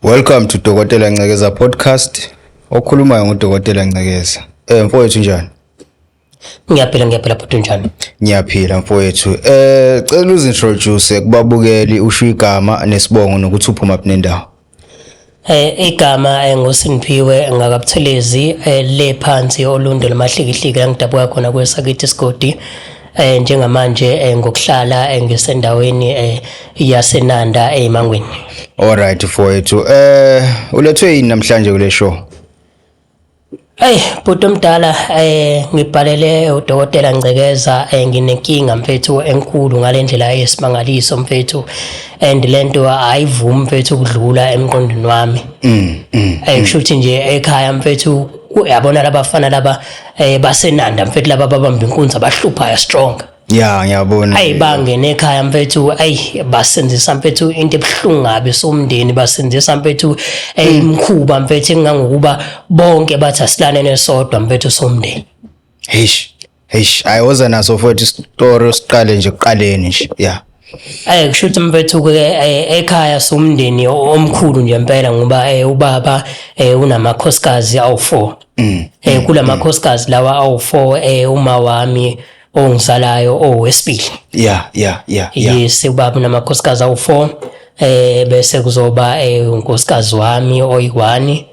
Welcome to Dokotela Ncekeza podcast. Okhulumayo nguDokotela Ncekeza. Mfowethu njani? Ngiyaphila futhi njani? Ngiyaphila mfowethu. Cela uzintroduce kubabukeli usho igama nesibongo nokuthi uphuma kuphi nendawo. Igama ngosiphiwe ngakabuthelezi le phansi olundo lamahlikihliki engidabuka khona kwesakithi isigodi. Njengamanje ngokuhlala ngisendaweni yaseNanda eMangweni. Alright mfowethu. Ulethwe yini namhlanje kule show? Bhuti omdala ngibhalele uDokotela Ncekeza nginenkinga mfethu enkulu ngalendlela yesimangaliso mfethu and lento ayivumi mfethu ukudlula emqondweni wami. Kusho ukuthi nje ekhaya mfethu uyabona labafana laba baseNanda mfethu laba babamba inkunzi abahluphayo strong. Yeah, ngiyabona. Bangene ekhaya mfethu basenzisa mfethu into ebhlungu ngabe somndeni basenzisa mfethu imkhuba mfethu engangokuba bonke bathi asilane nesodwa mfethu somndeni. Ayiwoza naso futhi story siqale nje kuqaleni nje. Yeah. Kusho ukuthi mfethu ke ekhaya somndeni omkhulu nje impela ngoba ubaba unamakhosikazi awu4. Kulamakhosikazi lawa awu4 uma wami ongisalayo owesibili. Yeah. Yes, ubaba namakhosikazi awu4 bese kuzoba unkosikazi wami oyi1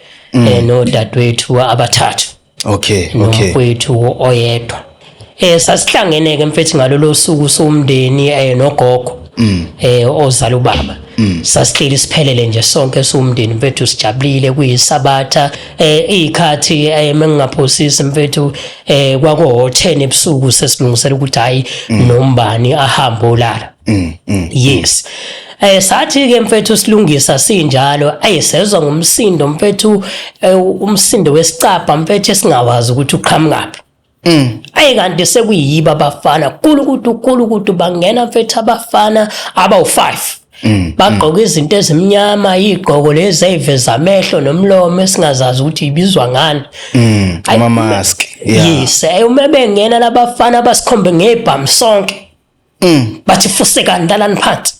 nodadewethu abathathu. Okay. Nomfowethu oyedwa. Sasihlangene ke mfethu ngalolo suku somndeni nogogo ozala ubaba. Sasihleli siphelele nje sonke somndeni mfethu sijabulile kuyisabatha ikhathi mengingaphosisi mfethu kwaku 10 ebusuku sesilungisela ukuthi hayi nombani ahambe olala. Yes. Sathi ke mfethu silungisa sinjalo sezwa ngumsindo mfethu umsindo wesicapha mfethu esingawazi ukuthi uqhamukaphi. Kanti sekuyiba abafana kulukudu bangena mfethu abafana abawu5 bagqoka izinto ezimnyama igqoko lezi eziveza amehlo nomlomo esingazazi ukuthi ibizwa ngani ama mask. Yes, uma bengena labafana basikhombe ngebhamu sonke bathi fuseka ndalani phansi.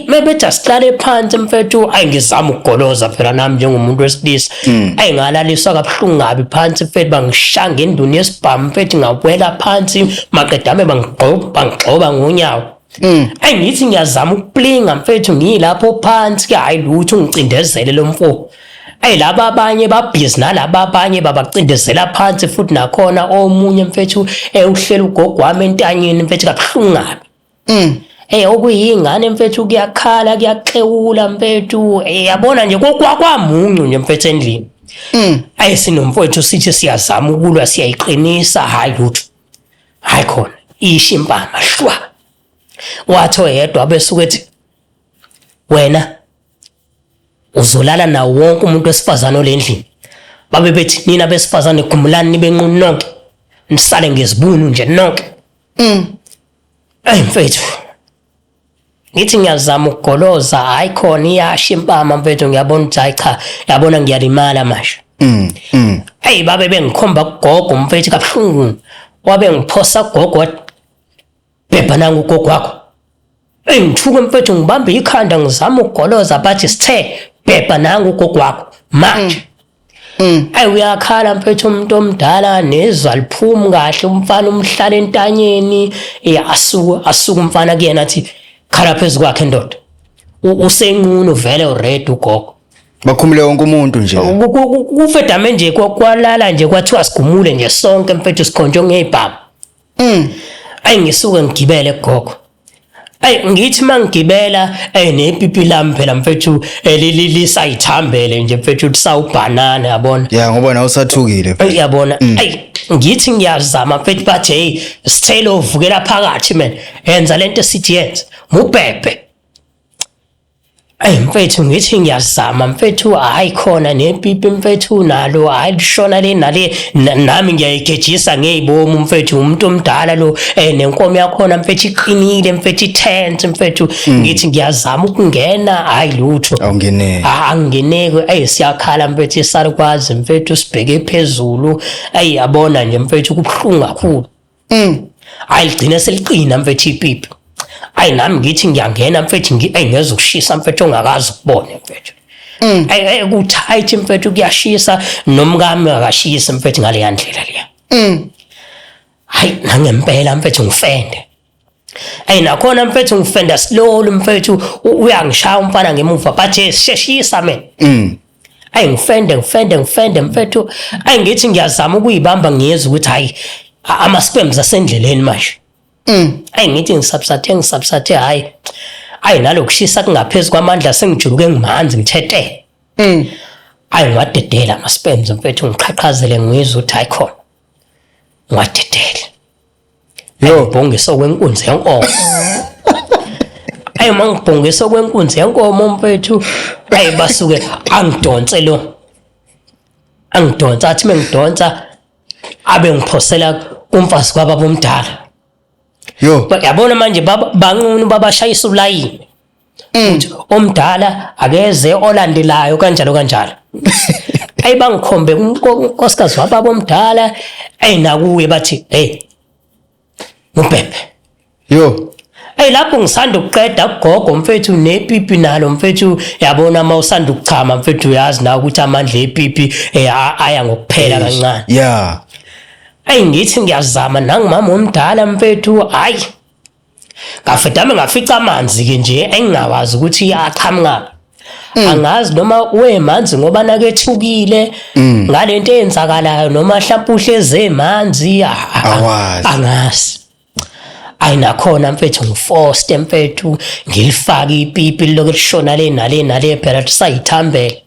Maybe just sihlale phansi mfethu ngizama ukugoloza phela nami njengomuntu wesilisa ngalaliswa kabuhlungu ngabi phansi mfethu bangishanga enduni yesibhamu mfethu ngawela phansi maqedame bangigxoba ngonyawo. Ngithi ngiyazama ukuplinga mfethu ngilapho phansi ke hayi lutho ngicindezele lo mfo. Laba abanye babhizi nalaba abanye babacindezela phansi futhi nakhona omunye mfethu uhlela ugogo wami entanyeni mfethu kabuhlungu ngabi. Okuyingane mfethu kuyakhala kuyaxewula mfethu yabona nje kokwamuncu nje mfethu endlini. Sinomfowethu sithi siyazama ukulwa siyayiqinisa hayi lutho. Hayi khona ishimpama shwa. Wathi oyedwa besuke ethi wena uzolala nawo wonke umuntu wesifazane olendlini. Babe bethi nina besifazane gumulani nibe nqunu nonke. Nisale ngezibunu nje nonke. Mfethu ngithi ngiyazama ukugoloza hayi khona iyashimpama mfethu ngiyabona ukuthi hayi cha yabona ngiyalimala manje. Babe bengikhomba kugogo mfethu kabuhlungu wabe ngiphosa gogo bhebha nangu ugogo wakho. Ngithuke mfethu ngibambe ikhanda ngizama ukugoloza bathi sithe bhebha nangu ugogo wakho manje. Uyakhala mfethu umuntu omdala nezwa liphumi kahle umfana umhlala entanyeni asuka umfana kuyena athi khala phezu kwakhe ndoda. Usenqunu vele ured ugogo. Bakhumule wonke umuntu nje. Kufedame nje kwalala nje kwathiwa sigumule nje sonke mfethu sikhonjwe ngebhamu. Ngisuke ngigibele gogo. Ngithi mangigibela nepipi lami phela mfethu lisayithambele nje mfethu lisawubanana yabona. Yeah ngoba nawe usathukile. Yabona. Ngithi ngiyazama mfethu bathi sithele ovukela phakathi man. Yenza lento sithi yenza. Mubhebhe. Mfethu ngithi ngiyazama mfethu hayi khona nepipi mfethu nalo hayi lishona le nale nami ngiyayigejisa ngezibomu mfethu umuntu omdala lo nenkomo yakhona mfethu iqinile mfethuitense mfethu ngithi ngiyazama ukungena hayi lutho angeneke siyakhala mfethu isarukwazi mfethu sibheke phezulu yabona nje mfethu kubhlungu kakhulu ligcina seliqina mfethu ipipi. Nami ngithi ngiyangena mfethu ngeze ukushisa mfethu ongakazi ukubone mfethu. ukuthi hayithi mfethu kuyashisa nomkami akashisa mfethu ngale yandlela leya. Hayi nangempela mfethu ngifende. Nakhona mfethu ngifenda slowly mfethu uyangishaya umfana ngemuva but sheshisa mina. Ngifende mfethu. Ngithi ngiyazama ukuyibamba ngiyezwa ukuthi hayi ama-spams asendleleni manje. Ngithi ngisubsathe hayi. Nalokushisa kungaphezulu kwamandla sengijuluke ngimanzi ngithethe. Ngiwadedela ama-spams mfethu ngiqhaqhazele ngizwe ukuthi hayi khona. Ngiwadedela. Ngibhongiso kwenkunzi yenkomo. Mangibhongiso kwenkunzi yenkomo mfethu. Basuke angidonse lo. Angidonsa athi mengidonsa abe ngiphosela kumfazi kwababa omdala. Yabona manje banqunu babashayisa ulayini. Omdala akeze olandelayo kanjalo. Bangikhombe unkosikazi wababa omdala nakuye bathi hey Mubhebhe. Lapho ngisanda ukuqeda kugogo mfethu nepipi nalo mfethu yabona uma usanda ukuchama mfethu uyazi na ukuthi amandla epipi aya ngokuphela kancane. Ngithi ngiyazama nangimama omdala mfethu hayi. Ngafedame ngafica amanzi ke nje engingawazi ukuthi aqhamuka. Angazi noma wemanzi ngoba nakethukile ngalento eyenzakalayo noma mhlawumbe uhleze emanzi angazi. Nakhona mfethu ngifoste mfethu ngilifaka ipipi lokho lishona le nale phela sayithambele.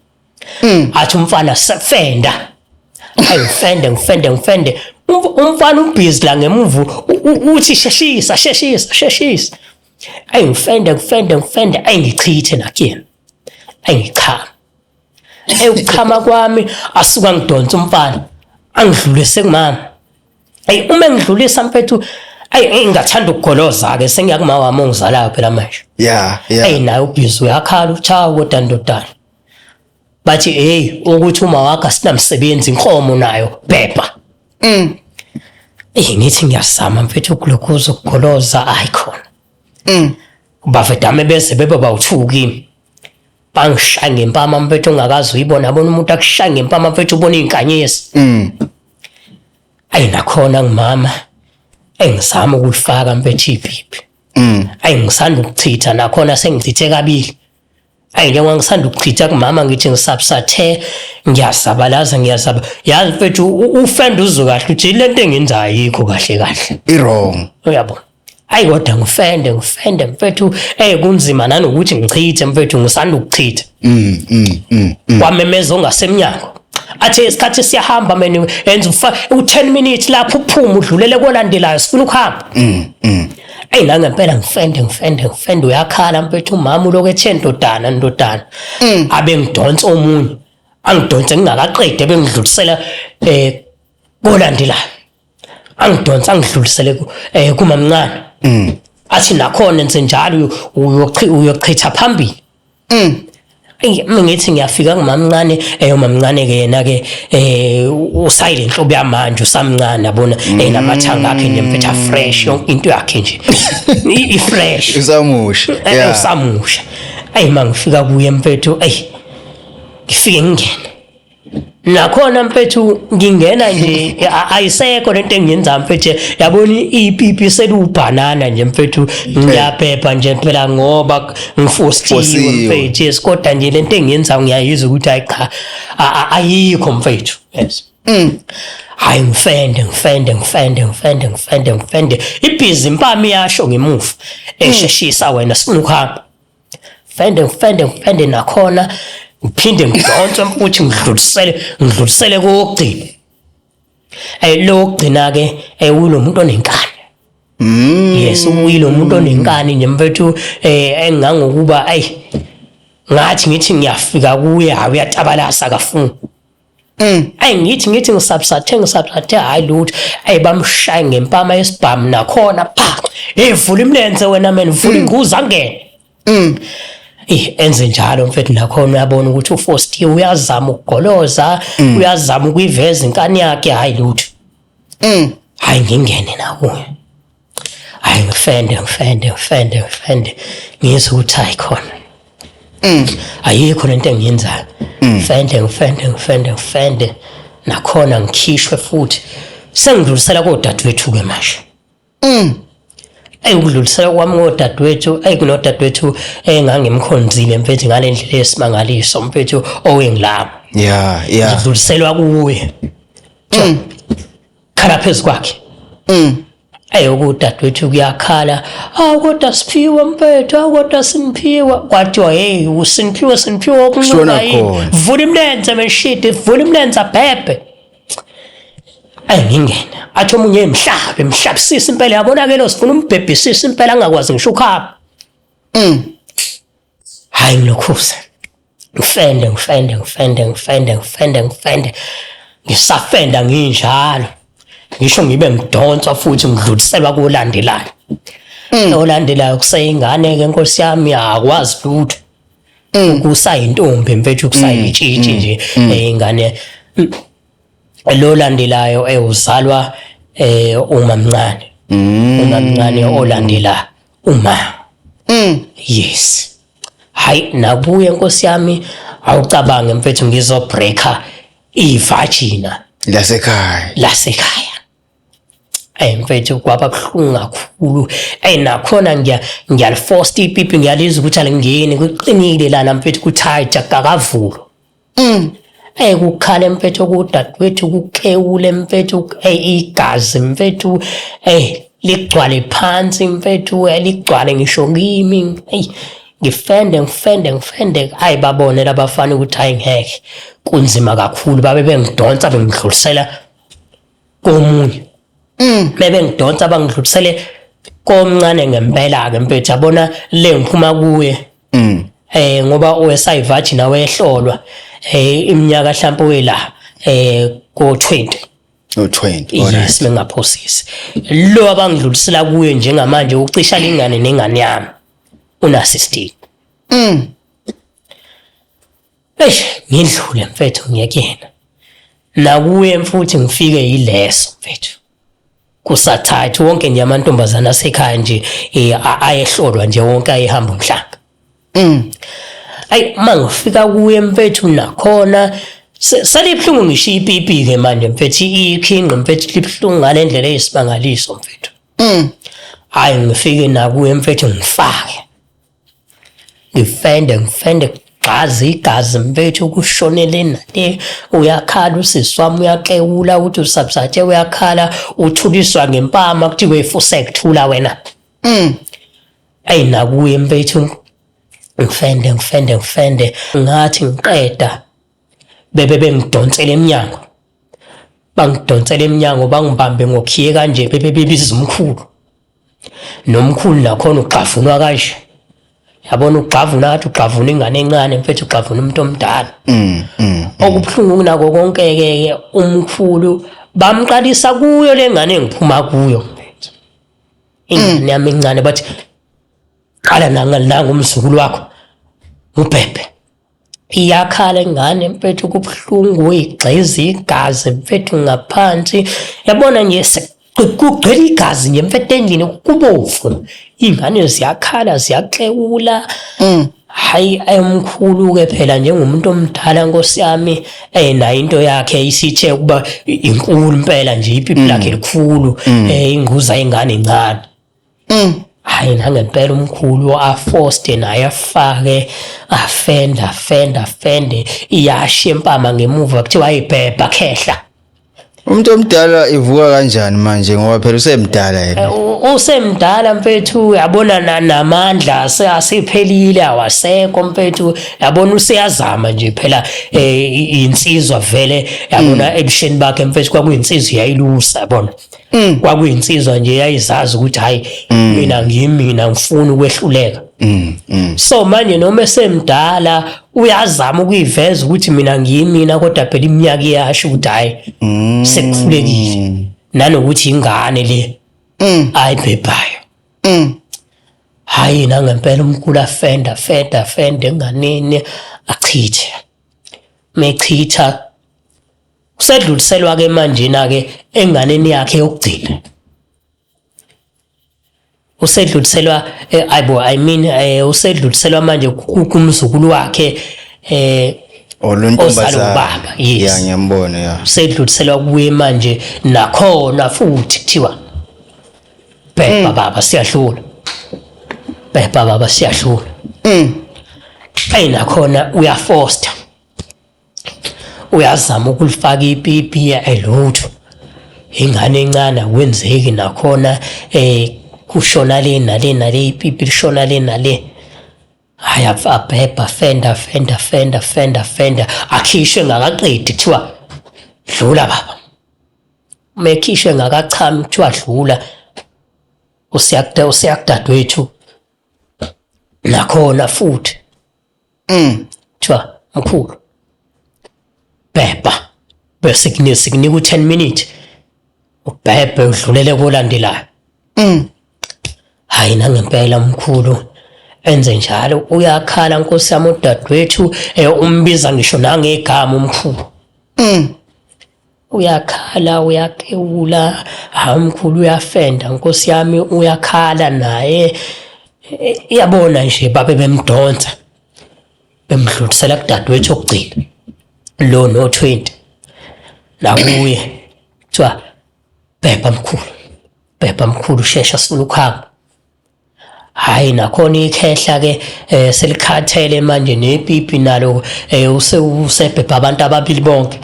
Athi umfana sefenda. Ngifende. Umfana ubhizi la ngemuva uthi sheshisa. Ngifende ngichithe nakuyena. Ngichama. Ukuchama kwami asuka ngidonsa umfana angidlulise kumama. Uma ngidlulisa mfethu ngathanda ukugoloza ke sengiyakuma wami ongizalayo phela manje. Naye ubhizi uyakhala uchawa kodwa ndodana. Bathi ukuthi uma wakho asinamsebenzi inkomo nayo bhebha. Ngithi ngiyazama mfethu ukulokhuza ukugoloza khona. Bafedame bese bebe bawuthuki. Bangishaya ngempama mfethu ongakazi uyibona bona umuntu akushaya ngempama mfethu ubona izinkanyezi. Nakhona ngimama ngizama ukulifaka mfethu ipipi. Ngisanda ukuchitha nakhona sengichithe kabili. Njengoba ngisanda ukuchitha kumama ngithi ngisubsathe ngiyasabalaza yazi mfethu ufenda uzwe kahle uthi lento engenzayo ayikho kahle. Wrong. Uyabona. Kodwa ngifende mfethu kunzima nanokuthi ngichithe mfethu ngisanda ukuchitha. Kwamemeza ongasemnyango. Athe isikhathi siyahamba mina enza u10 minutes lapho uphuma udlulele kolandelayo sifuna ukuhamba. Nangempela ngifende uyakhala mfethu umama lokho ethe ndodana. Abe ngidonsa omunye. Angidonse ngingakaqedi bengidlulisela kolandelayo. Angidonsa ngidlulisele kumamncane. Athi nakhona enze njalo uyochitha phambili. Ngithi ngiyafika kumamncane umamncane ke yena ke usilent hlobo yamanje usamncane yabona namathanga akhe nje mfethu fresh yonke into yakhe nje fresh usamusha usamusha mangifika kuye mfethu ngifike ngingena nakhona mfethu ngingena nje ayisekho lento engiyenza mfethu yabona ipipi selubhanana nje mfethu ngiyaphepha nje phela ngoba ngifostiwe mfethu esikodwa nje lento engiyenza ngiyayizwa ukuthi cha ayikho mfethu. Yes. Ngifende ibhizi impama iyasho ngemuva esheshisa wena sifuna ukuhamba. Ngifende nakhona ngiphinde ngidonse mfuthi ngidlulisele kokugcina. Lokugcina ke uyilo umuntu onenkani. Yes, uyilo umuntu onenkani nje mfethu engangokuba ngithi ngiyafika kuye uyatabalasa kafuni. Ngithi ngisubsathe hayi lutho bamshaya ngempama yesibhamu nakhona vula imlenze wena man vula inguza ngene. Enze njalo mfethu nakhona uyabona ukuthi uFostiwe uyazama ukugoloza uyazama ukuyiveza inkani yakhe hayi lutho. Hayi ngingene nakuye. Ngifende ngizwe ukuthi hayi khona. ayikho lento engiyenzayo ngifende nakhona ngikhishwe futhi sengidlulisela kodadewethu ke manje ukudlulisela kwami ngodadewethu kunodadewethu engangimkhonzile mfethu ngale ndlela esimangaliso mfethu owengilama ngidluliselwa kuye khala phezu kwakhe ukudadewethu kuyakhala kodwa Siphiwe mfethu kodwa Siniphiwe kwathiwa hey uSiniphiwe okunqoba yini vula imlenze meshidi vula imlenze abhebhe ngingena athi omunye emhlabisisa impela yabona ke lo sifuna umbhebhisisa impela angakwazi ngisho ukhapha hayi ngilokhuza ngifende ngisafenda nginjalo ngisho ngibe ngidonsa futhi ngidluliselwa kolandelayo olandelayo kuseyingane ke Nkosi yami akwazi lutho kusayintombi mfethu kusayitshitshi nje ingane lo landelayo uzalwa umamncane olandela uma yes hayi nakuye Nkosi yami awucabange mfethu ngizobreaka ivagina lasekhaya mfethu kwaba buhlungu kakhulu nakhona ngiyaliforce ipipi ngiyalizwa ukuthi alingeni kuqinile lana mfethu kuthaja kakavulo kukhala mfethu kudadewethu kukhewule mfethu igazi mfethu ligcwale phansi mfethu ligcwale ngisho kimi ngifende babone labafana ukuthi hayi ngeke kunzima kakhulu babe bengidonsa bengidlulisela komunye bengidonsa bangidlulisele komncane ngempela ke mfethu yabona le ngiphuma kuye ngoba owesayivagina wehlolwa iminyaka mhlawumbe wela ko-20 yes mengaphosisi lo abangidlulisela kuye njengamanje ucisha lingane nengane yami una-16 ngidlule mfethu ngiyekena nakuye futhi ngifike yileso mfethu kusathathu wonke nje amantombazana asekhaya nje ayehlolwa nje wonke ayehamba umhlanga mangifika kuye mfethu nakhona salibhlungu ngisho ipipi ke manje mfethu ikhinqe mfethu libhlungu ngale ndlela eyisimangaliso mfethu ngifike nakuye mfethu ngifake ngifende igazi mfethu kushonele nale uyakhala usisi wami uyaxewula uthi usabsathe uyakhala uthuliswa ngempama kuthi wefuse kuthula wena nakuye mfethu ngifende ngathi ngiqeda bengidonsela eminyango bangidonsela eminyango bangibambe ngokhiye kanje bebiza umkhulu nomkhulu nakhona uxavunwa kanje yabona uxavuna athi uxavuna ingane encane mfethu uxavuna umuntu omdala okubuhlungu nako konke ke umkhulu bamqalisa kuyo lengane engiphuma kuyo mfethu ingane yami encane bathi qala nanga umzukulu wakho ubhebhe iyakhala ingane mfethu kubuhlungu igxizi igazi mfethu ngaphansi yabona nje kugcwele igazi nje mfethu endlini kubovu ingane ziyakhala ziyaxewula hayi umkhulu ke phela njengomuntu omdala Nkosi yami nayo into yakhe isithe kuba inkulu impela nje ipipi lakhe likhulu inguza ingane encane hayi nangempela umkhulu aforced naye afake afende iyashe empama ngemuva kuthiwa ayibhebha khehla umuntu omdala ivuka kanjani manje ngoba phela usemdala yena usemdala mfethu yabona namandla asephelile awasekho mfethu yabona useyazama nje phela insizwa vele yabona ebusheni bakhe mfethu kwakuyinsizwa yayilusa yabona kwakuyinsizwa nje yayizazi ukuthi hayi mina ngifuna ukwehluleka so manje noma esemdala uyazama ukuyiveza ukuthi mina ngiyimina kodwa phela iminyaka iyasho ukuthi hayi sekuhlulekile nanokuthi ingane le ayibhebhayo hayi nangempela umkhulu afenda enganeni achithe mechitha kusedluliselwa ke manje na ke enganeni yakhe yokugcina usedluliselwa usedluliselwa manje kumzukulu wakhe ozala ubaba. Yes. Yeah, ngiyambona ya. Usedluliselwa kuye manje nakhona futhi kuthiwa bhebha baba siyadlula. Bhebha baba siyadlula. Nakhona uyafoster. Uyazama ukulifaka ipipi elutho. Ingane encane kwenzeki nakhona kushona le nale ipipi lishona le nale. Abhebha fenda akhishwe ngakaqedi kuthiwa dlula baba. Mekhishwe ngakachami kuthiwa dlula. Usiyakudadewethu nakhona futhi kuthiwa mkhulu bhebha bese kunika u10 minutes ubhebhe udlulele kolandelayo. Hayi nangempela mkhulu enze njalo uyakhala Nkosi yami udadewethu umbiza ngisho nangegama umkhulu. Uyakhala uyakeula mkhulu uyafenda Nkosi yami uyakhala naye iyabona nje babe bemdonsa bemdlulisela kudadewethu okugcina lo no20 nakuye kuthiwa bhebha mkhulu shesha sifuna ukuhamba. Hayi nakhona ikhehla ke selikhathele manje nepipi nalo usebhebha abantu ababili bonke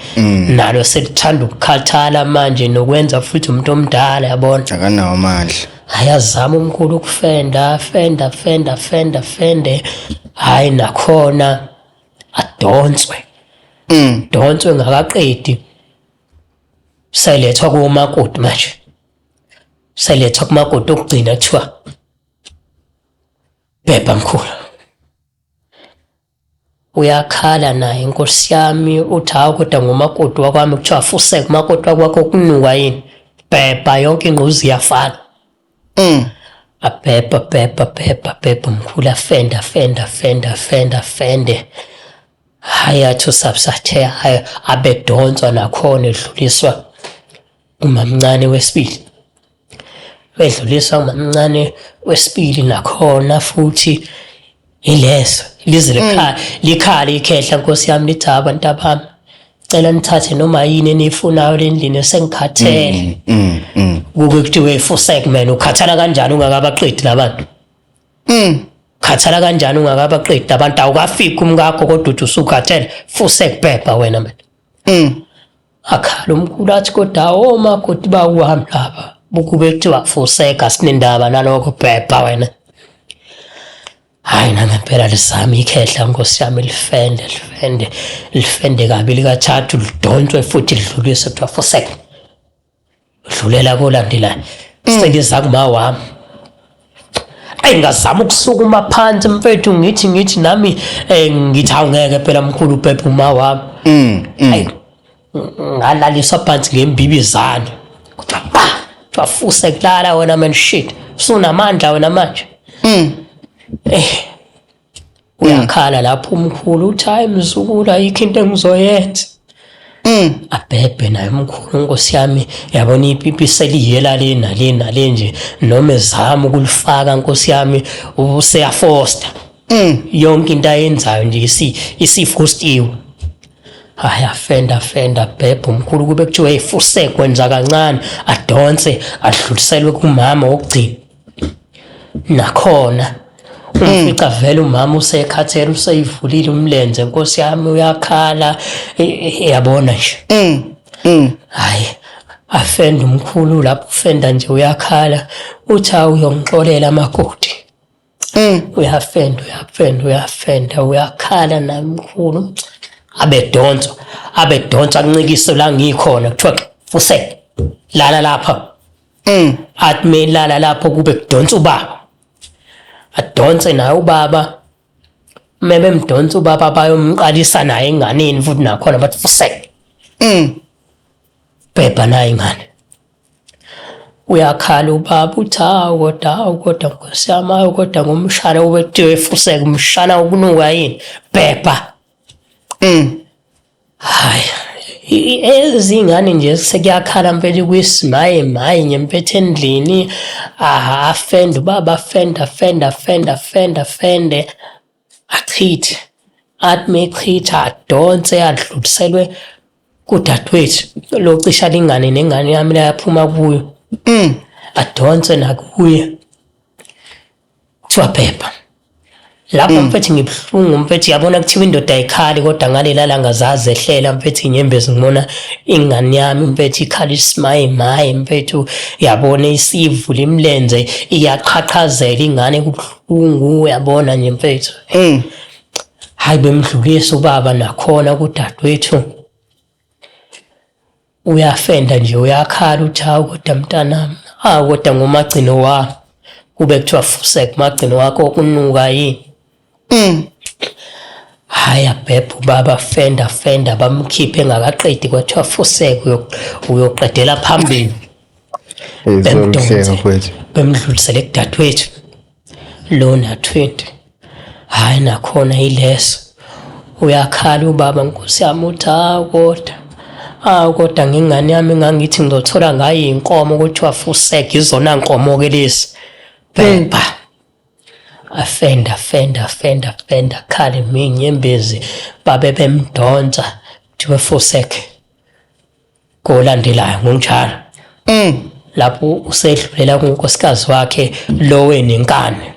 nalo selithanda ukukhathala manje nokwenza futhi umuntu omdala yabona akanawo amandla. Ayazama umkhulu ukufenda fende hayi nakhona adonswe donswe ngakaqedi selethwa kumakoti manje selethwa kumakoti okugcina kuthiwa bhebha mkhulu uyakhala naye Nkosi yami uthi hawu kodwa ngomakoti wakwami kuthiwa fuseke umakoti wakwakho kunuka yini bhebha yonke ingquzi iyafana. Bhebha mkhulu fende hayi athi usabusathe abedonswa nakhona edluliswa umamncane wesibili. Wedluliswa umamncane wesibili nakhona futhi ileso lize likhali ikhehla Nkosi yami lithi abantu abami cela nithathe noma yini enifunayo lendlini sengikhathele. Kube kuthiwe fuseke mina ukhathala kanjani ungakabaqedi labantu? Khathala kanjani ungakabaqedi abantu awukafiki umkakho kodwa uthi usukhathele fuseke bhebha wena mina. Akhala umkhulu athi kodwa omakoti bawuhamba lapha bukube kuthiwa fuseka sinendaba nalokho bhebha wena. Hayi nangempela lisami ikhehla Nkosi yami lifende kabili kathathu lidonswe futhi lidluliswe kuthiwa fuseka dlulela kolandelayo. Seliza kuma wami ngazama ukusukuma phansi mfethu ngithi nami ngithi awungeke phela mkhulu ubhebha uma wami. Ngalaliswa phansi ngembibizana kuthiwa fuseka kulala wena man shit usunamandla wena manje. Uyakhala lapho umkhulu uthi hayi mzukulu ayikho into engizoyenza. Abhebhe naye umkhulu Nkosi yami yabona ipipi seliyela le nje noma ezama ukulifaka Nkosi yami useyafoster. Yonke into ayenzayo nje isifostiwe. Hayi afenda bhebha umkhulu kube kuthiwa efuseke kwenza kancane adonse adluliselwe kumama okugcina. Nakhona umfica vele umama usekhathele useyivulile umlenze Nkosi yami uyakhala yabona nje. Hayi afenda umkhulu lapho ufenda nje uyakhala uthi uyongixolela amakoti. Uyafenda uyakhala naye umkhulu abedonsa kuncikiso la ngikhona kuthiwa fuseke lala lapha. Athi melala lapho kube kudonsa ubaba. Adonse naye ubaba mebemdonsa ubaba bayomqalisa naye enganeni futhi nakhona bathi fuseke. Bhebha naye ingane uyakhala ubaba uthi kodwa Nkosi yami kodwa ngomshana ubekuthiwe fuseke umshana ukunuka yini bhebha. Hayi ezingane nje sekuyakhala mfethu kwisimaye maye nje mfethu endlini afende ubaba fende achithe athi mechitha adonse adluliselwe kudadewethu lo cisha lingane nengane yami layaphuma kuyo adonse nakuye kuthiwa phepha lapho mfethu ngibhlungu mfethu yabona kuthiwa indoda ayikhali kodwa ngalela langa zazehlela mfethu inyembezi ngibona ingane yami mfethu ikhala isimaye mfethu yabona isivula imlenze iyaqhaqhazela ingane kubhlungu yabona nje mfethu hayi bemdlulisa ubaba nakhona kudadewethu uyafenda nje uyakhala uthi hawu kodwa mntanami kodwa ngomagcino wami kube kuthiwa fusek magcino wakho okunuka yini hayi abhebhe ubaba fenda bamkhiphe engakaqedi kwathiwa fusek uyoqedela phambili bemdlulisele kudadewethu lona 20 hayi nakhona ileso uyakhala ubaba nkosi yami uthi kodwa ngingane yami ngangithi ngizothola ngayo inkomo kuthiwa fusek izona nkomo ke lesi bhebha afenda khale minyembezi babe bemdonsa kuthiwa fusek kolandelayo ngonjalo lapho usedlulela kunkosikazi wakhe lo wenenkani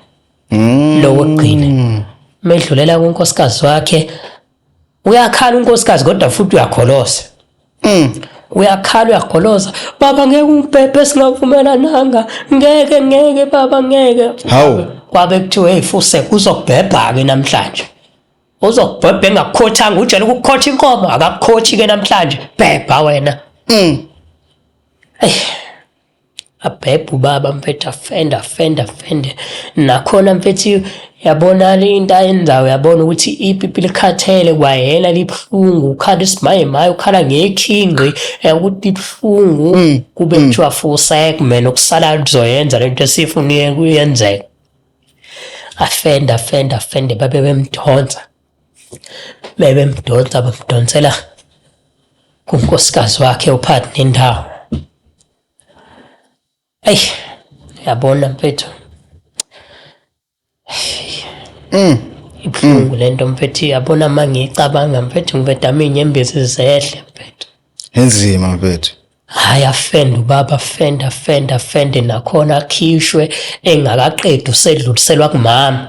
lo wokugcina medlulela kunkosikazi wakhe uyakhala unkosikazi kodwa futhi uyakholoza uyakhala uyakholoza baba ngeke ungibhebhe singavumelananga ngeke baba ngeke hawu kwabe kuthiwa hey fusek uzokubhebha ke namhlanje uzokubhebha engakukhothanga ujele ukukhotha inkomo akakukhothi ke namhlanje bhebha wena abhebhe ubaba mfethu afenda nakhona mfethu yabona into ayenzayo yabona ukuthi ipipi likhathele kwayena libhlungu ukhala isimaye ukhala ngekhinqi ukuthi ibhlungu kube kuthiwa fusek mina okusala kuzoyenza lento esifuna kuyenzeka afenda babe bemdonsa bamdonsela kunkosikazi wakhe uphathi nendawo yabona mfethu ibhlungu lento mfethu yabona mangicabanga mfethu ngiveda inyembezi zehle mfethu enzima mfethu hayi afenda ubaba fenda nakhona akhishwe engakaqedi usedluliselwa kumama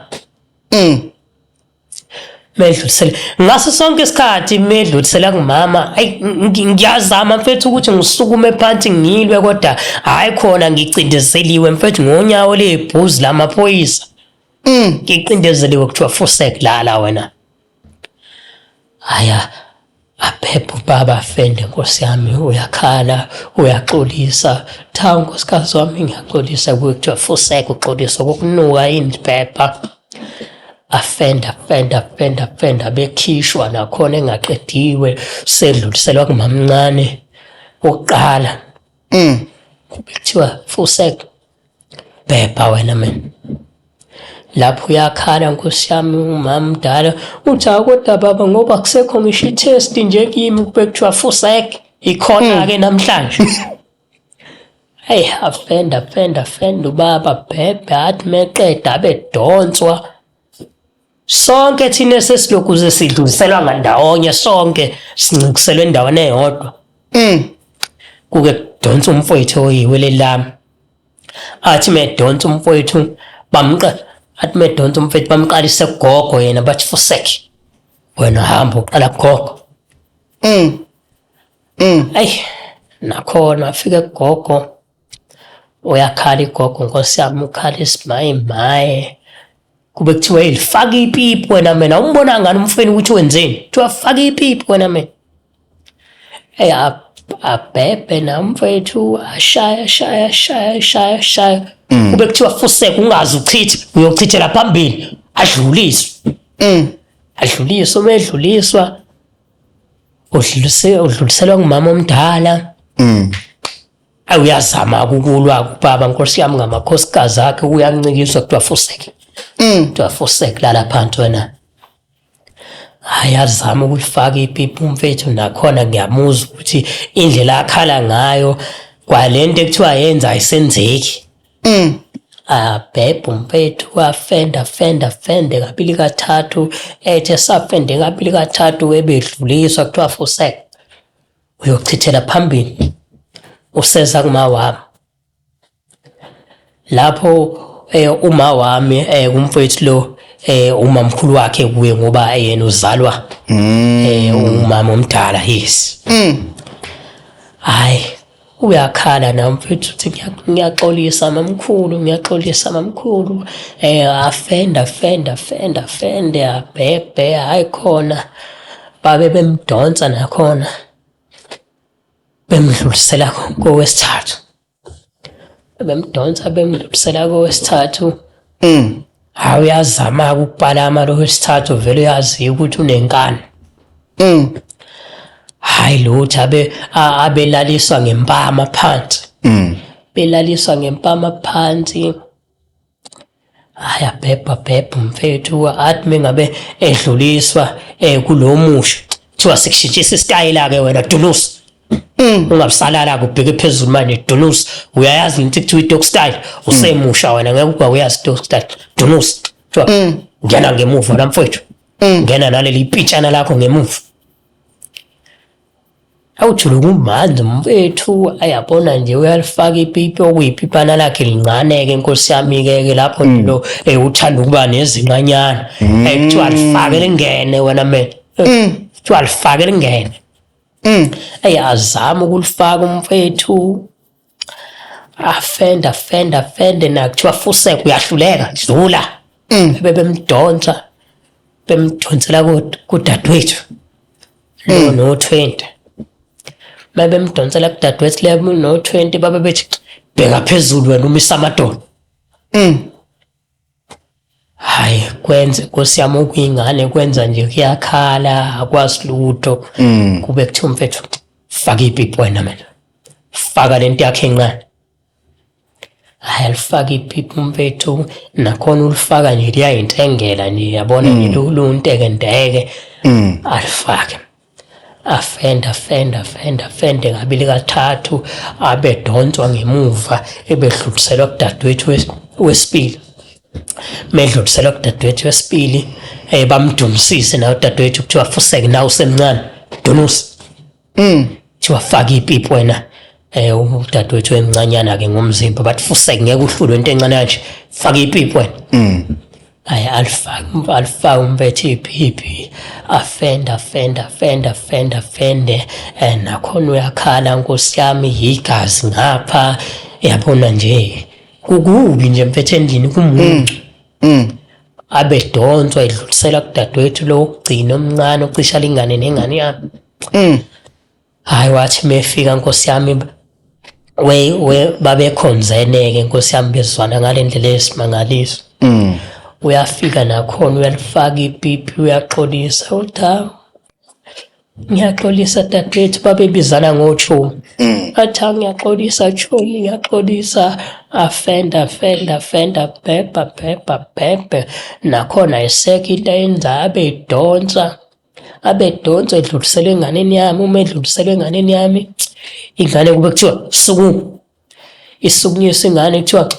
medlulisele ngaso sonke isikhathi medlulisela kumama ngiyazama mfethu ukuthi ngisukume phansi ngilwe kodwa hayi khona ngicindezeliwe mfethu ngonyawo lebhuzi lamaphoyisa ngicindezeliwe kuthiwa fusek lala wena haya aphepha ubaba afende nkosi yami uyakhala uyaxolisa thawu nkosikazi wami ngiyaxolisa kuthiwa fusek uxolisa kokunuka indibhebha afenda bekhishwa nakhona engaqediwe sedluliselwa kumamncane oqala kube kuthiwa fusek bhebha wena mina lapho uyakhala nkosi yami umama mdala uthi kodwa baba ngoba kusekho ngisho itest nje kimi kube kuthiwa fusek ikhona ke namhlanje afenda ubaba bhebhe athi meqeda abedonswa sonke thina sesilokuze sidluliselwa ngandawonye sonke sincikuselwe endaweni eyodwa kuke kudonsa umfowethu oyiwele lami athi medonsa umfowethu bamqalise kugogo yena bathi fusek wena hamba uqala kugogo nakhona afike kugogo uyakhala igogo nkosi yami ukhala isimaye kube kuthiwa ilifaka ipipi wena mina umbona ngani umfweni ukuthi wenzeni kuthiwa faka ipipi wena mina abhebhe namfowethu ashaya kube kuthiwa fusek ungazi uchithe uyochithela phambili adluliswe umedluliswa udluliselwa ngumama omdala uyazama ukulwa kubaba nkosi yami ngamakhosikazi akhe uyancikiswa kuthiwa fusek kuthiwa fusek lala phansi wena ayazama ukulifaka ipipi umfethu, nakhona ngiyamuzwa ukuthi indlela akhala ngayo kwalento ekuthiwa yenza ayisenzeki. Abhebha umfethu wafenda kabili kathathu, ethe safende kabili kathathu ebedluliswa kuthiwa fuseka uyochithela phambili useza kuma wami. Lapho uma wami umfethu lo umamkhulu wakhe kuye ngoba yena uzalwa umama omdala. Yes. Hayi uyakhala na mfethu uthi ngiyaxolisa mamkhulu, afenda abhebhe. Hayi khona babe bemdonsa nakhona bemdlulisela kowesithathu. Hayi uyazama ukubhalama lo wesithathu, vele uyazi ukuthi unenkani. Hayi lutho abelaliswa ngempama phansi. Hayi abhebha umfethu, athi mengabe edluliswa kulo musha kuthiwa sekushintshisa isitayela-ke wena Dunusi. Ungabisalala kubheke phezulu manje Dunusi, uyayazi into ekuthiwa i-dog style, usemusha wena ngeke ukuba uyazi i-dog style Dunusi. Ngena ngemuva la mfethu, ngena naleli pitshana lakho ngemuva. Awujulu kumanje mfethu, ayabona nje uyalifaka ipipi okuyipipana lakhe lincane-ke Nkosi yami-ke lapho lo uthanda ukuba nezinqanyana. Kuthiwa lifake lingene wena man, kuthiwa lifake lingene. Azama ukulifaka umfethu, afenda nakuthiwa fuseka uyahluleka dlula. Bemdonsela kudadewethu lo no-20. Bemdonsela kudadewethu le no-20 babe bethi bheka phezulu wena umisa amadolo. Hayi kwenze Nkosi yami okuyingane, kwenza nje kuyakhala akwazi lutho. Kube kuthiwa mfethu faka ipipi wena mina, faka lento yakhe encane. Hayi alifaka ipipi umfethu, nakhona ulifaka nje liyayintengela nje, yabona nje luntekenteke. Alifake afende kabili kathathu, abedonswa ngemuva ebedluliselwa kudadewethu wesibili. Medluliselwa kudadewethu wesibili, bamdumisise nawe udadewethu kuthiwa fuseke nawe usemncane Dunusi. Kuthiwa faka ipipi wena udadewethu emncanyana-ke ngomzimba, bathi fuseke ngeke uhlulwe into encane kanje, faka ipipi wena. Hayi alifaka umfethu ipipi, afenda nakhona uyakhala Nkosi yami, yigazi ngapha. Yabona nje kukubi nje mfethu endlini kumuntu. Abedonswa edlulisela kudadewethu lo wokugcina omncane ocisha lingane nengane yami. Hayi wathi mefika Nkosi yami babekhonzene-ke Nkosi yami, bezwana ngale ndlela esimangaliso. Uyafika nakhona uyalifaka ipipi, uyaxolisa uthi ngiyaxolisa dadewethu, babebizana ngotshomi. Athi ngiyaxolisa tshomi, ngiyaxolisa. Afenda bhebhe nakhona eseka into ayenza, abedonsa edluliselwe enganeni yami. Uma edluliselwe enganeni yami, ingane kube kuthiwa isukunyiswa ingane kuthiwa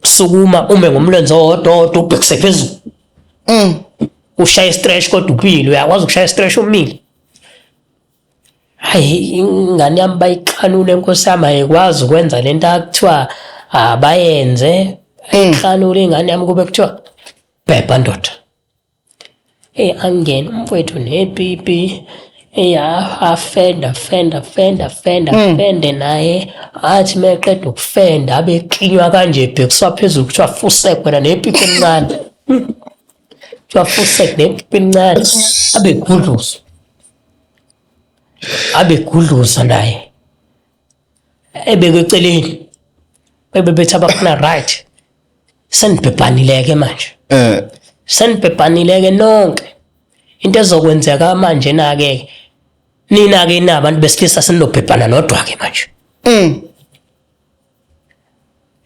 sukuma ume ngomlenze owodwa ubhekise phezulu. Ushaya stretch kodwa upile, uyakwazi ukushaya stretch umile. Hayi ingane yami bayixhanule Nkosi yami, ayikwazi ukwenza lento akuthiwa abayenze. Ayixhanule ingane yami kube kuthiwa bhebha ndoda. Angene umfowethu nepipi, afenda naye. Athi meqeda ukufenda abeqinywa kanje ebhekiswa phezulu kuthiwa fuseka wena nepipi encane. Kuthiwa fuseka nepipi encane, abegudluza naye ebeke eceleni. Bebethi abafuna right, senibhebhanile-ke manje, senibhebhanile-ke nonke. Into ezokwenzeka manje na-ke, nina-ke nabantu besilisa senilobhebhana nodwa-ke manje.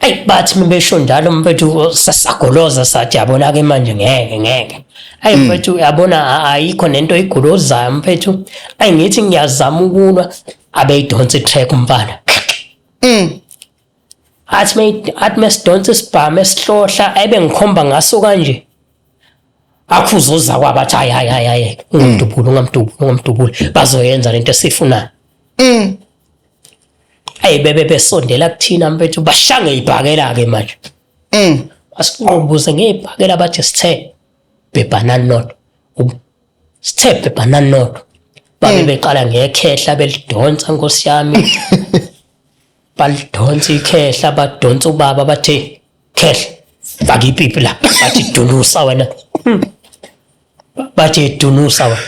Ayi bathi mebesho njalo mfethu sasagoloza sathi yabona ke manje ngeke. Ayi mfethu yabona ayikho nento igolozayo mfethu. Ayi ngithi ngiyazama ukulwa abeyidonsa itrack umfana. Athi mesidonsa isibhamu esihlohla ebengikhomba ngaso kanje. Akhuzoza kwabathi hayi ungamdubuli bazoyenza lento esifunayo. Ayi besondela kuthina mfethu bashange ibhakela ke manje. Asiqobuze ngebhakela bathi sithe bebanana note. Sithe bebanana note. Babe beqala ngekhehla belidonsa Nkosi yami. Balidonsa ikhehla badonsa ubaba bathi khehla faka ipipi la bathi dunusa wena. Bathi dunusa wena.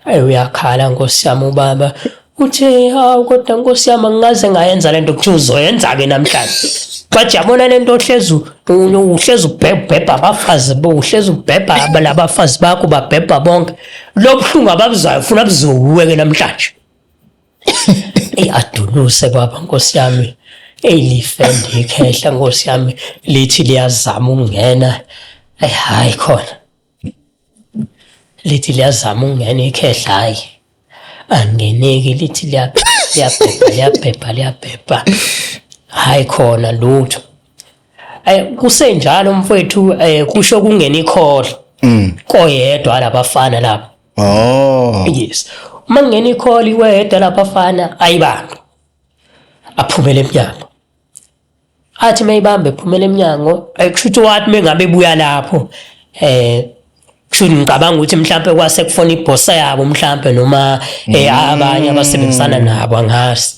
Ayi uyakhala Nkosi yami ubaba. Uthi hawu kodwa Nkosi yami ngingaze ngayenza lento kuthi uzoyenza ke namhlanje. Bathi yabona lento uhlezi ubhebha abafazi uhlezi ubhebha labafazi bakho babhebha bonke. Lobuhlungu ababuzayo ufuna buzowuwe ke namhlanje. Adunuse baba Nkosi yami. Lifende ikhehla Nkosi yami lithi liyazama ukungena. Hayi khona. Lithi liyazama ukungena ikhehla hayi. Angeneki lithi liyabhebha. Hayi khona lutho. Kusenjalo mfowethu kusho kungena ikholo. Koyedwa labafana lapho. Yes. Uma ngena ikholo iwedwa labafana ayibambe. Aphumele emnyango. Athi mayibambe ephumele emnyango kushuthi wathi mengabe buya lapho kushuthi ngicabanga ukuthi mhlambe kwase kufona ibhosa yabo mhlambe noma abanye abasebenzisana nabo angasi.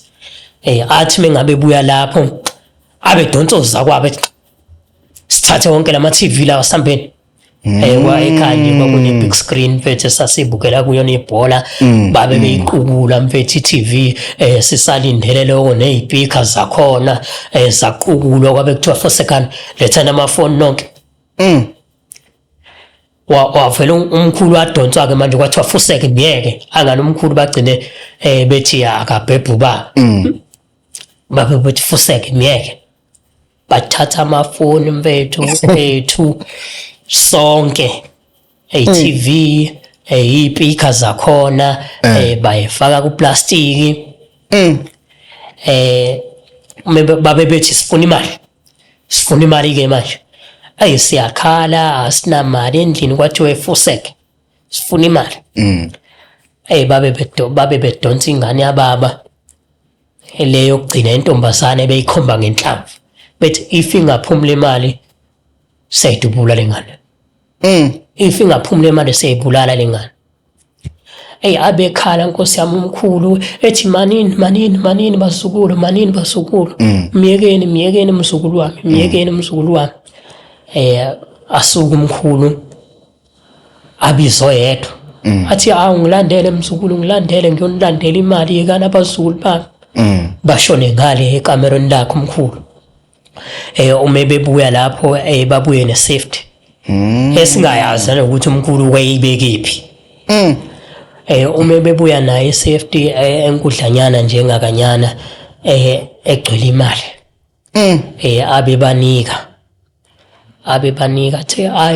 Athi mengabe buya lapho abedonsoza kwabe sithathe wonke lama TV lawa sambeni. Ekhaya kwakune big screen mfethu sasibukela kuyona ibhola babe beyiqukula mfethu iTV sisalindele lokho nezipika zakhona zaqukulwa kwabe kuthiwa for second letha namafoni nonke. Wavela umkhulu wadonswa ke manje kwathiwa fuseke ngeke angani umkhulu bagcine bethi akabhebhu ba babe bethi fuseke ngeke bathatha amafoni mfethu ethu sonke TV izipika zakhona bayifaka ku plastic babe bethi sifuna imali ke manje siyakhala asinamali endlini kwathiwa efuseke sifuna imali babe bedonsa ingane yababa leyo kugcina intombazane beyikhomba ngenhlamvu bethi if ingaphumula imali seyidubula lengane if ingaphumula imali seyibulala lengane abekhala Nkosi yami umkhulu ethi manini basukulu miyekeni mzukulu wami asuka umkhulu abizo yedwa athi ngilandele mzukulu ngiyonilandela imali yekana abazukulu bami bashone ngale ekamerweni lakhe umkhulu uma bebuya lapho babuye ne-safety esingayazi ukuthi umkhulu wayibekephi uma bebuya naye i-safety enkudlanyana njengakanyana egcwele imali abebanika athi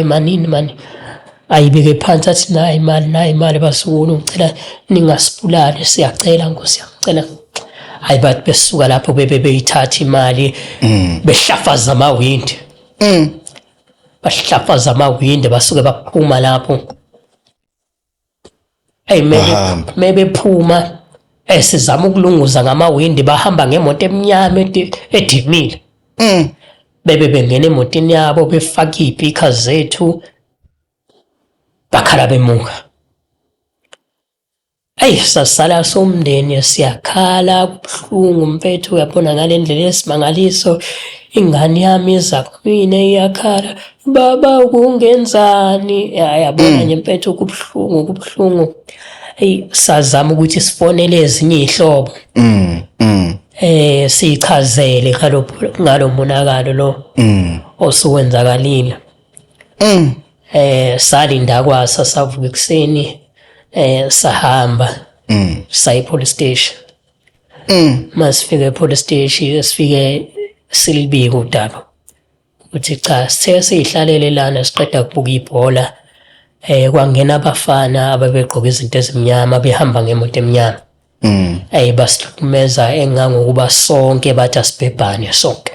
manini ayibeke phansi athi nayi imali basukulu ngicela ningasibulali siyacela Nkosi yami ngicela bathi besuka lapho beyithatha imali behlafaza amawindi basuke baphuma lapho mebephuma sizama ukulunguza ngamawindi bahamba ngemoto emnyama edimile bengena emotini yabo befaka izipika zethu bakhala bemuka sasala somndeni siyakhala kubuhlungu mfethu uyabona ngale ndlela yesimangaliso ingane yami iza kumina iyakhala baba ukungenzani yabona nje mfethu kubuhlungu sazama ukuthi sifonele ezinye izihlobo sichazele ngalo monakalo lo osuwenzakalile salinda kwasa savuka ekseni sahamba sayi police station masifike police station sifike silibika udaba ukuthi cha sithe sihlalele lana siqeda ukubuka ibhola kwangena abafana ababegqoka izinto ezimnyama behamba ngemoto emnyama basihlukumeza engangokuba sonke bathi asibhebhane sonke.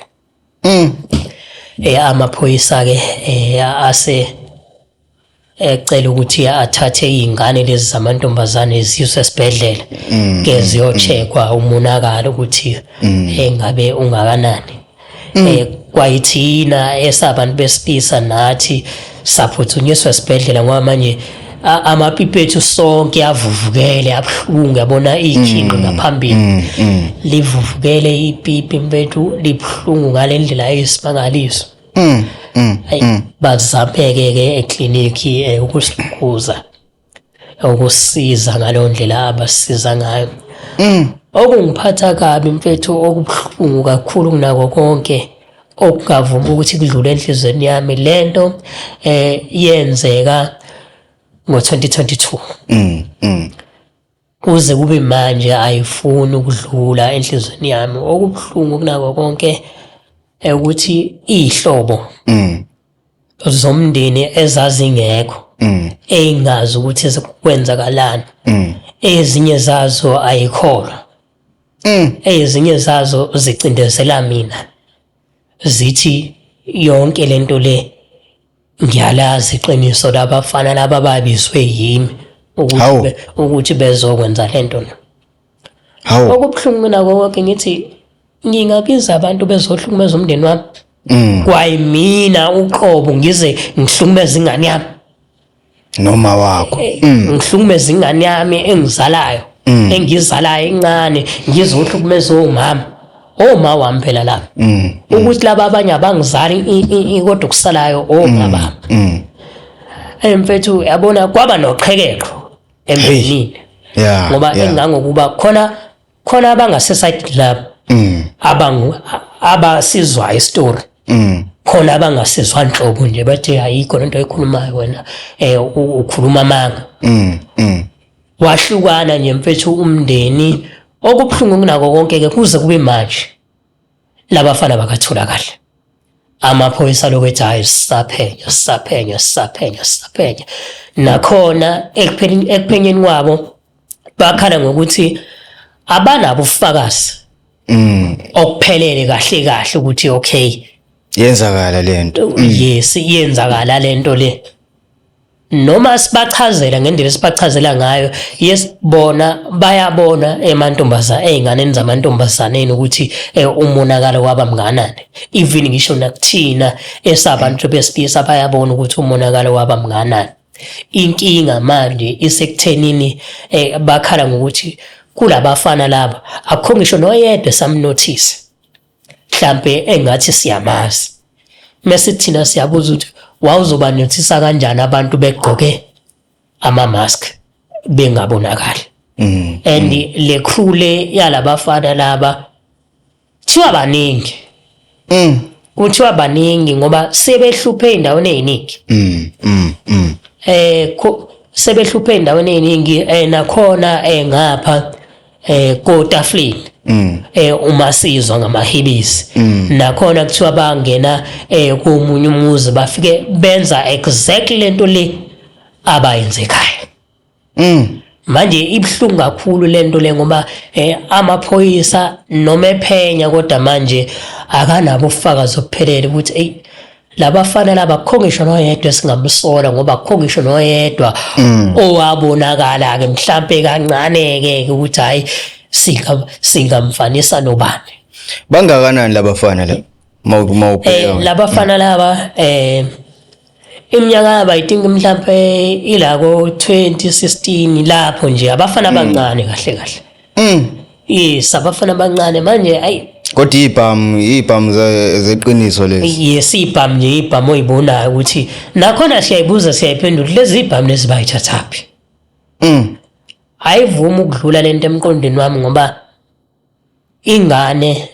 Amaphoyisa ke ase ecela ukuthi athathe izingane lezi zamantombazane ziyiswe esibhedlela ke ziyocheckwa umonakalo ukuthi engabe ungakanani. Kwayithina esabantu besilisa nathi saphuthunyiswa esibhedlela ngoba manje amapipi ethu sonke avuvukele abuhlungu yabona ikhinqi ngaphambili livuvukele ipipi mfethu libuhlungu ngale ndlela eyisimangaliso. Bazameke ke ekliniki ukusikuza ukusiza ngalo ndlela abasiza ngayo. Okungiphatha kabi mfethu okubuhlungu kakhulu kunako konke okungavuma ukuthi kudlule enhlizweni yami lento yenzeka ngo-2022 kuze kube manje ayifuni ukudlula enhlizweni yami. Okubuhlungu kunako konke ukuthi ihlobo zomndeni ezazingekho eyingazi ukuthi kwenzakalani, ezinye zazo ayikholwa, ezinye zazo zicindezela mina zithi yonke lento le ngiyalazi iqiniso labafana laba babizwe yimi ukuthi bezokwenza lento. Okubuhlungu nako konke ngithi ngingabiza abantu bezohlukumeza umndeni wami kwayi mina uqobo ngize ngihlukumeza ingane yami noma wakho ngihlukumeza ingane yami engizalayo engizalayo incane ngizohlukumeza oma wami phela lapha ukuthi laba abanye abangizali kodwa kusalayo oma bami. Mfethu yabona kwaba noqhekeko emndenini ngoba engangokuba khona abangaseside lab abasizwa istory khona abangasizwa nhlobo nje bathi ayikho lento oyikhulumayo wena ukhuluma amanga. Wahlukana nje mfethu umndeni. Okubuhlungu kunako konke ke kuze kube manje labafana bakatholakala. Amaphoyisa lokwethi hayi sisaphenya nakhona ekuphenyeni kwabo bakhala ngokuthi abanabo ufakazi okuphelele kahle ukuthi okay yenzakala lento. Yes, yenzakala lento le. Noma sibachazela ngendlela sibachazela ngayo, yes bona bayabona emantombazana einganeni zamantombazaneni ukuthi umonakalo waba mnganani. Even ngisho nakuthina esabantu besilisa bayabona ukuthi umonakalo waba mnganani. Inkinga manje isekuthenini bakhala ngokuthi kulabafana laba akho ngisho noyedwa samnotice mhlambe engathi siyamazi. Mase thina siyabuza ukuthi wawuzoba nothisa kanjani abantu begqoke ama-mask bengabonakali. And le crew le yalabafana laba kuthiwa baningi ngoba sebehluphe ey'ndaweni ey'ningi. Sebehluphe ey'ndaweni ey'ningi nakhona ngapha koTaflini uMasizwa ngamahebisi nakhona kuthiwa bangena komunye umuzi bafike benza exactly lento le abayenze ekhaya. Manje ibhlungu kakhulu lento le ngoba amaphoyisa noma ephenya kodwa manje akanabo ufakazi ophelele ukuthi labafana laba akho ngisho noyedwa esingamsola ngoba akho ngisho noyedwa owabonakala ke mhlambe kancane ke ukuthi hayi singamfanisa nobani. Bangakanani labafana la mawubheka labafana laba iminyaka yabo I think mhlambe ila ko 2016 lapho nje abafana abancane kahle. Yes, abafana abancane manje ayi kodwa ibhamu zeqiniso lezi. Yes, ibhamu nje ibhamu oyibonayo ukuthi nakhona siyayibuza siyayiphendula lezi ibhamu lezi bayithathaphi. Ayivumi ukudlula lento emqondweni wami ngoba ingane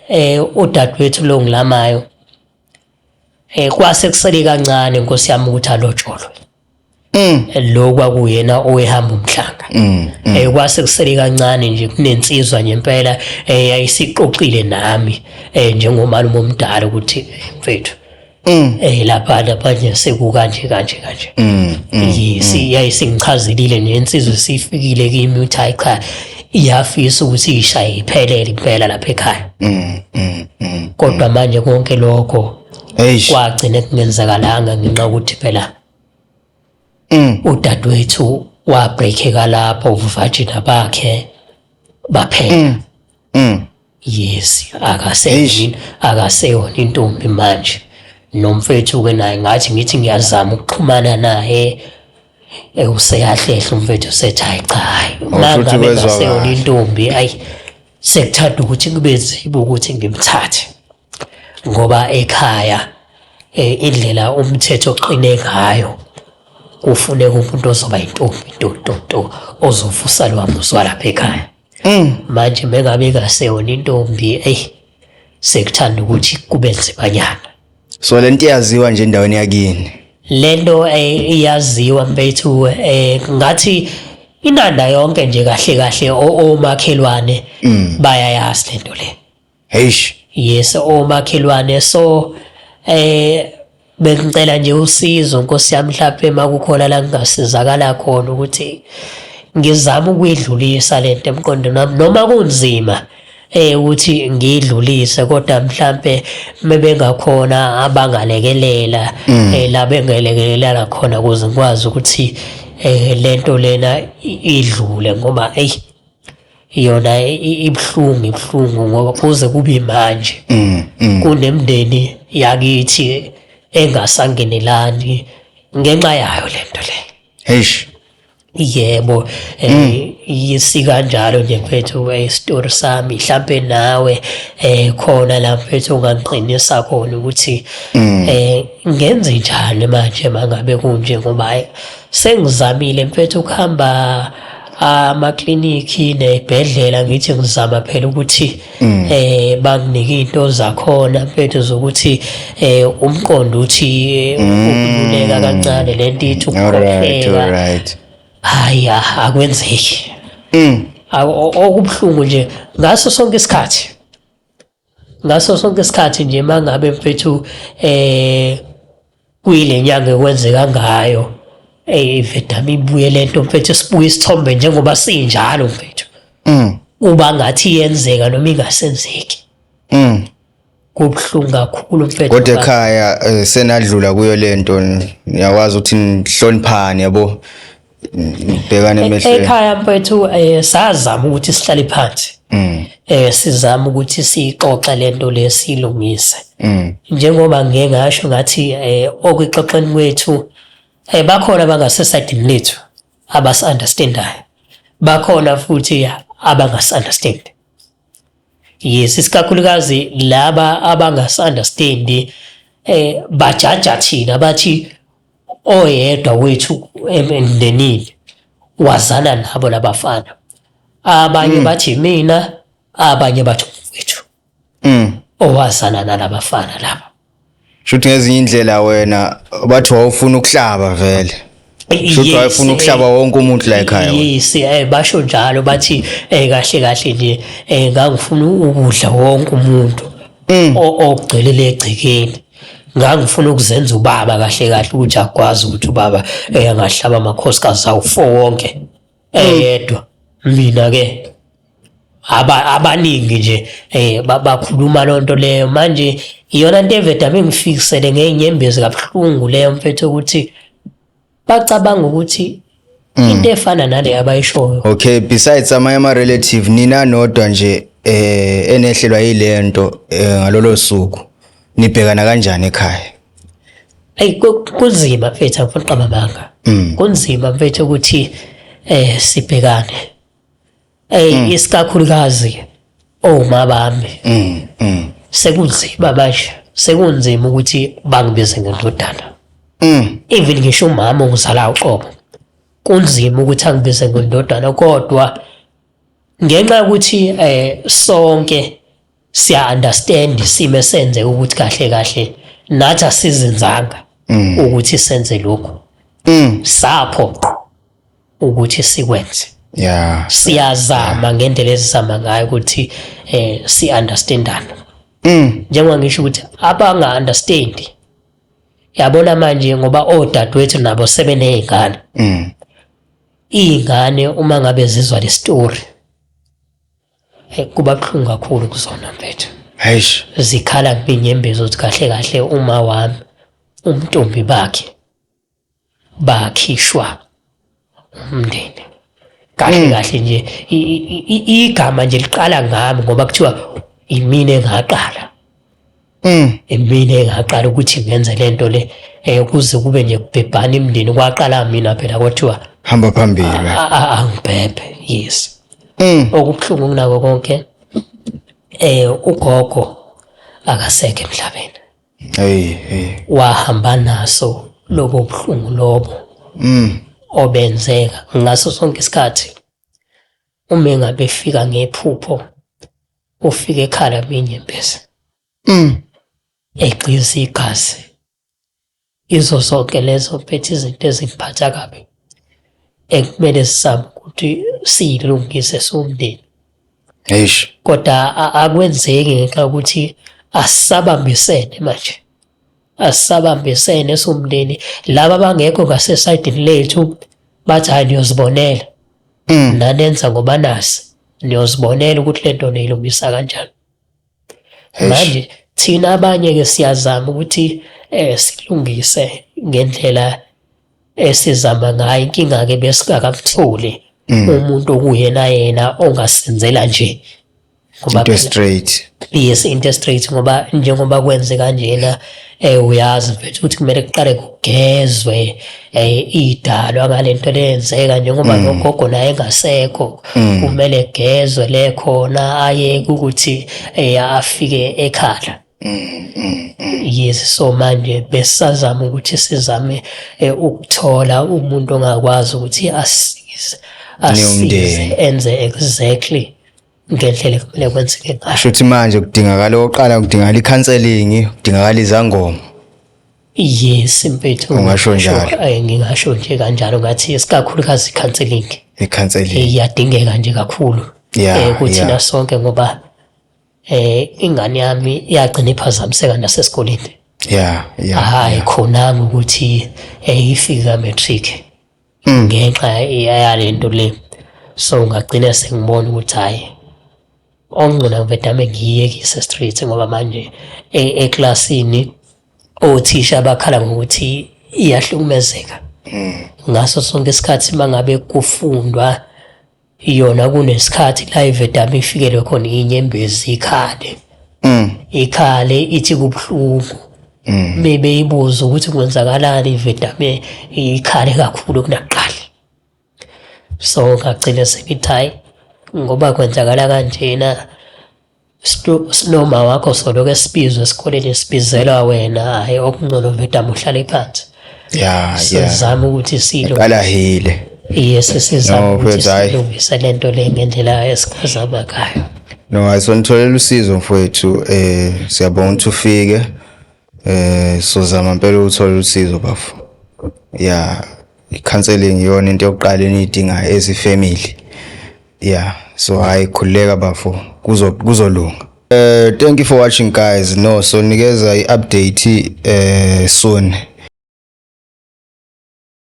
udadewethu lo ngilamayo kwase kusele kancane Nkosi yami ukuthi alotsholwe. lo kwakuyena owehamba umhlanga. Kwase kusele kancane nje kunensizwa nje impela yayisiqoqile nami njengomalume omdala ukuthi mfethu lapha nje sekukanje kanje. Yayisingichazelile nje insizwa sifikile kimi uthi hayi cha iyafisa ukuthi ishaye iphelele impela lapha ekhaya. Kodwa manje konke lokho kwagcina kungenzakalanga ngenxa ukuthi phela udadewethu wabreakeka lapho uvajina bakhe baphela. Yes, akaseyona intombi manje. Nomfethu-ke naye ngithi ngiyazama ukuxhumana naye useyahlehla umfethu sethi hayi cha hayi mangabe ngaseyona intombi sekuthanda ukuthi kube nzima ukuthi ngimthathe ngoba ekhaya indlela umthetho oqine ngayo kufuneka umuntu ozoba intombi nto ozovusa lwamuzi lapha ekhaya. Manje mengabe ngaseyona intombi sekuthanda ukuthi kube nzimanyana. So lento iyaziwa nje endaweni yakini. Lento iyaziwa mfethu ngathi inanda yonke nje kahle omakhelwane bayayazi lento le. Yes, omakhelwane so bengicela nje usizo Nkosi yami mhlawumbe makukhona la ngingasizakala khona ukuthi ngizama ukuyidlulisa lento emqondweni wami noma kunzima ukuthi ngidlulise kodwa mhlambe mebengakhona abangalekelela la bengelekelela khona ukuze ngikwazi ukuthi lento lena idlule ngoba yona ibhlungu ngoba kuze kube manje kunemndeni yakithi engasangenelani ngenxa yayo lento le. Yebo, yisika njalo nje mfethu story sami mhlambe nawe khona la mfethu ungangiqinisa khona ukuthi ngenze njani manje mangabe kunje ngoba sengizamile mfethu ukuhamba amakliniki nezibhedlela ngithi ngizama phela ukuthi banginike into zakhona mfethu zokuthi umqondo uthi ukululeka kancane lento ithi ukukhohleka. Hayi akwenzeki. Okubhlungu nje ngaso sonke isikhathi nje mangabe mfethu kuyile nyanga ekwenzeka ngayo vedami ibuye lento mfethu sibuye isithombe njengoba sinjalo mfethu. Uba ngathi iyenzeka noma ingasenzeki. Kubhlungu kakhulu mfethu. Kodwa ekhaya senadlula kuyo lento niyakwazi ukuthi nihloniphane yabo. Bhekane emehlweni. Ekhaya mfethu sazama ukuthi sihlale phansi. Sizama ukuthi sixoxe lento lesilungise. Njengoba ngeke ngasho ngathi okwixoxeni kwethu bakhona abangasesidini lethu abasi-understandayo. Bakhona futhi abangasi-understand. Yes, isikakhulukazi laba abangasi-understand bajaja thina bathi oyedwa wethu emndenini wazana nabo labafana. Abanye bathi mina, abanye bathi wethu owazana nalabafana laba. Shuthi ngezinye indlela wena bathi wawufuna ukuhlaba vele. Shuthi wawufuna ukuhlaba wonke umuntu la ekhaya. Yes, basho njalo bathi kahle nje ngangifuna ukudla wonke umuntu ogcwelele egcikeni. Ngangifuna ukuzenza ubaba kahle ukuthi akwazi ukuthi ubaba angahlaba amakhosikazi awu 4 wonke eyedwa. Mina ke abaningi nje bakhuluma lonto leyo manje iyona into evedame ngifikisele ngeinyembezi kabhlungu leyo mfethu ukuthi bacabanga ukuthi into efana nale abayishoyo. Okay, besides ama relative nina nodwa nje enehlelwa yilento ngalolo suku nibhekana kanjani ekhaya? Kunzima mfethu angifuni qamamanga. Kunzima mfethu ukuthi sibhekane. Isikakhulukazi oma bami. Sekunzima manje. Sekunzima ukuthi bangibize ngendodana. Even ngisho umama ongizala uqobo. Kunzima ukuthi angibize ngendodana kodwa ngenxa yokuthi sonke siya understand isimo esenze ukuthi kahle nathi asizenzanga ukuthi senze lokho. sapho ukuthi sikwenze. Yeah. Siyazama ngendlela esizama ngayo ukuthi si understandane. Njengoba ngisho ukuthi abanga understand. Yabona manje ngoba odadewethu nabo sebenezingane. Izingane uma ngabe zizwa le story kuba buhlungu kakhulu kuzona mfethu. Hayish. Zikhala kubinyembezi ukuthi kahle kahle uma wami umntombi bakhe bakhishwa umndeni. Kahle kahle nje igama nje liqala ngami ngoba kuthiwa imina engaqala. Imina engaqala ukuthi ngenze lento le kuze kube nje kubhebhana imndeni kwaqala mina phela kwathiwa hamba phambili. Angibhebhe. Yes. Okubuhlungu kunako konke ugogo akasekho emhlabeni. Hey. Wahamba naso lobo buhlungu lobo. Obenzeka ngaso sonke isikhathi. Uma ngabe efika ngephupho ufika ekhala binyembezi. Egqiza igazi. Izo zonke lezo phethe izinto eziphatha kabi. Ekumele sizame ukuthi silungise somndeni. Eish. Kodwa akwenzeki ngenxa ukuthi asabambisene manje. Asabambisene somndeni. Laba abangekho ngasesayidini lethu bathi hayi niyozibonela. Nanenza ngoba nasi niyozibonela ukuthi lento neyilungisa kanjani. Manje thina abanye ke siyazama ukuthi silungise ngendlela esizama ngayo. Inkinga ke besingakakutholi umuntu okuyena yena ongasenzela nje ngoba into straight. Yes, into straight ngoba njengoba kwenze kanjena uyazi mfethu ukuthi kumele kuqale kugezwe idalwa ngalento lenzeka njengoba nogogo naye engasekho kumele kugezwe le khona aye ukuthi afike ekhala. Yes, so manje besazama ukuthi sizame ukuthola umuntu ongakwazi ukuthi asize enze exactly ngendlela ekumele kwenzeke ngayo. Shuthi manje kudingakala oqala kudingakala i-counseling, kudingakala izangoma. Yes mfethu. Ungasho njalo. Ngingasho nje kanjalo ngathi isikakhulukazi i-counseling. I-counseling iyadingeka nje kakhulu. Ukuthi na sonke ngoba ingane yami yagcina iphazamiseka nasesikoleni. Hayi khonanga ukuthi ifika matric ngenxa yalento le. So ngagcina sengibona ukuthi hayi ongqina ngvedame ngiyekise straight ngoba manje eklasini othisha bakhala ngokuthi iyahlukumezeka. Ngaso sonke isikhathi mangabe kufundwa yona kunesikhathi la ivedame ifikelwe khona inyembezi ikhale. Ikhale ithi kubuhlungu. Bebe ibuza ukuthi kwenzakalani ivedame ikhale kakhulu kunaqala. So ngagcina sekithi ngoba kwenzakala kanjena sinoma wakho soloke sibizwe esikoleni sibizela wena hayi okungcono vedame uhlale phansi. Sizama ukuthi qala hile. Yes, sizama ukuthi silungise lento le ngendlela esikazama ngayo. No, ayisonitholela usizo mfowethu siyabonga ukuthi ufike sozama impela ukuthola usizo bafu. I-counseling yona into yokuqala enidingayo as family. So hayi khuleka bafu kuzolunga. Thank you for watching guys. No, so nikeza i-update soon.